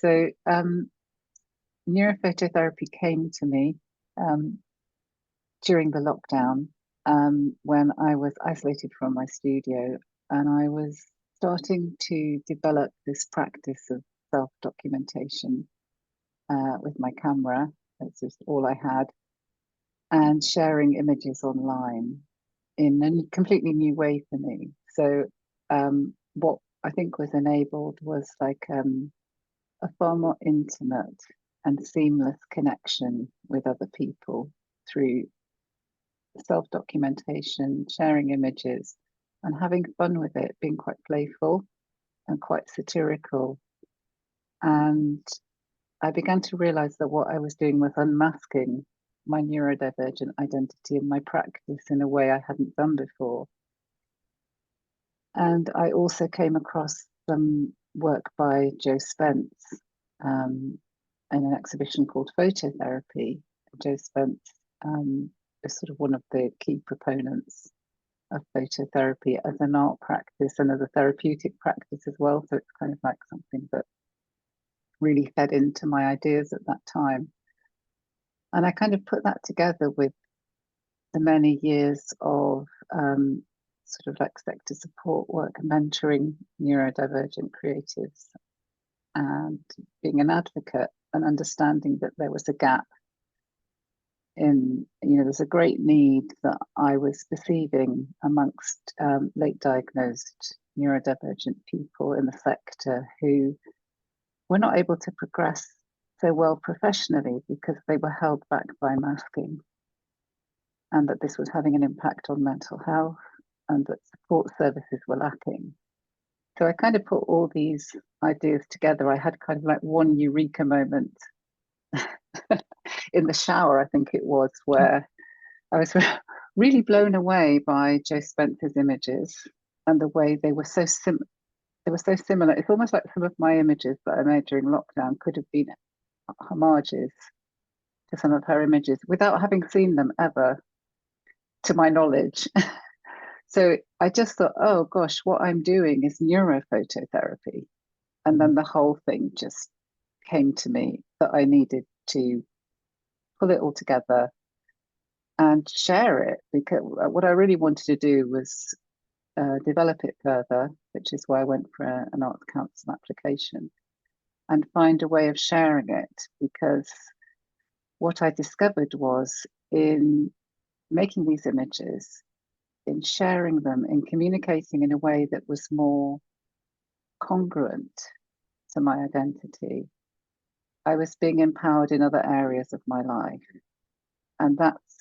So neurophototherapy came to me um, during the lockdown when I was isolated from my studio, and I was starting to develop this practice of self-documentation with my camera. That's just all I had, and sharing images online in a completely new way for me. So what I think was enabled was like a far more intimate and seamless connection with other people through self-documentation, sharing images, and having fun with it, being quite playful and quite satirical. And I began to realize that what I was doing was unmasking my neurodivergent identity in my practice in a way I hadn't done before. And I also came across some work by Joe Spence in an exhibition called Phototherapy. Joe Spence is sort of one of the key proponents of phototherapy as an art practice and as a therapeutic practice as well. So it's kind of like something that really fed into my ideas at that time. And I kind of put that together with the many years of sort of like sector support work, mentoring neurodivergent creatives, and being an advocate and understanding that there was a gap in, there's a great need that I was perceiving amongst late diagnosed neurodivergent people in the sector who were not able to progress so well professionally because they were held back by masking, and that this was having an impact on mental health and that support services were lacking. So I kind of put all these ideas together. I had kind of like one eureka moment in the shower, I think it was, where I was really blown away by Joe Spence's images and the way they were so similar. It's almost like some of my images that I made during lockdown could have been homages to some of her images without having seen them ever, to my knowledge. So I just thought, oh gosh, what I'm doing is neurophototherapy. And then the whole thing just came to me that I needed to pull it all together and share it, because what I really wanted to do was develop it further, which is why I went for an Arts Council application, and find a way of sharing it. Because what I discovered was in making these images, in sharing them, in communicating in a way that was more congruent to my identity, I was being empowered in other areas of my life. And that's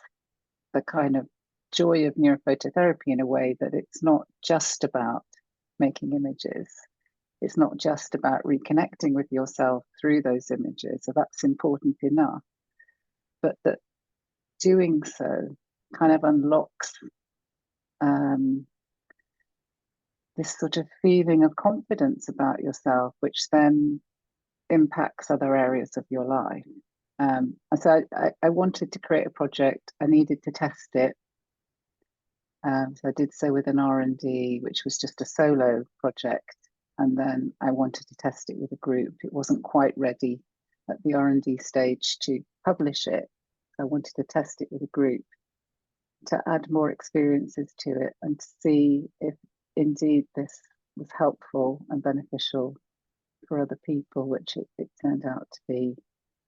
the kind of joy of neurophototherapy, in a way that it's not just about making images. It's not just about reconnecting with yourself through those images, so that's important enough, but that doing so kind of unlocks this sort of feeling of confidence about yourself, which then impacts other areas of your life. And so I wanted to create a project. I needed to test it. So I did so with an R&D, which was just a solo project. And then I wanted to test it with a group. It wasn't quite ready at the R&D stage to publish it. So I wanted to test it with a group to add more experiences to it and to see if indeed this was helpful and beneficial for other people, which it turned out to be.